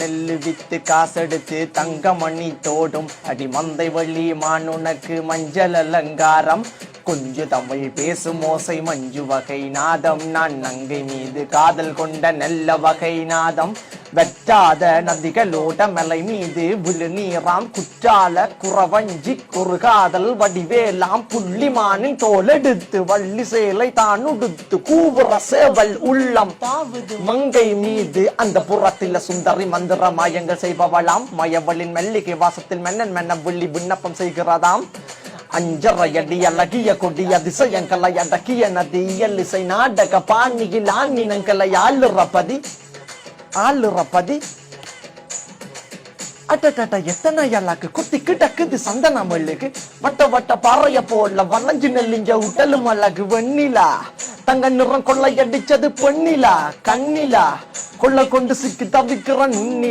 நெல்லு வித்து காசெடுத்து தங்கமணி தோடும் அடி மந்தை வள்ளி மானுனக்கு மஞ்சள் அலங்காரம் கொஞ்சு தமிழ் பேசும் ஓசை மஞ்சு வகை நாதம் நான் நங்கை மீது காதல் கொண்ட நல்ல வகை நாதம் வெட்டாத நதிகளோட மலை மீது விழு நீராம் குற்றால குறவஞ்சி குறுகாதல் வடிவேலாம் புள்ளிமானின் தோலெடுத்து வள்ளி சேலை தான் உடுத்து கூவுற சேவல் உள்ளம் மங்கை மீது அந்த புறத்தில சுந்தரி மந்திர மாயங்கள் செய்பவளாம் மயவளின் மெல்லிகை வாசத்தில் மென்னன் மென்ன வில்லி விண்ணப்பம் செய்கிறதாம் அஞ்சரையடி அழகிய கொடிய அதிசயங்களை அடக்கிய நதி இசை நாடக பாணியில் ஆண்ணினங்களை ஆளுறப்பதி அட்டட்ட எத்தனை எல்லாக்கு குத்திக்கு டக்குது சந்தன மல்லுக்கு வட்ட வட்ட பாறைய போல வளைஞ்சு நெல்லிஞ்ச உடலும் அழகு வெண்ணிலா தங்க நிறம் கொள்ளையடிச்சது பொன்னிலா கண்ணிலா கொள்ள கொண்டு சிக்கி தவிக்கிற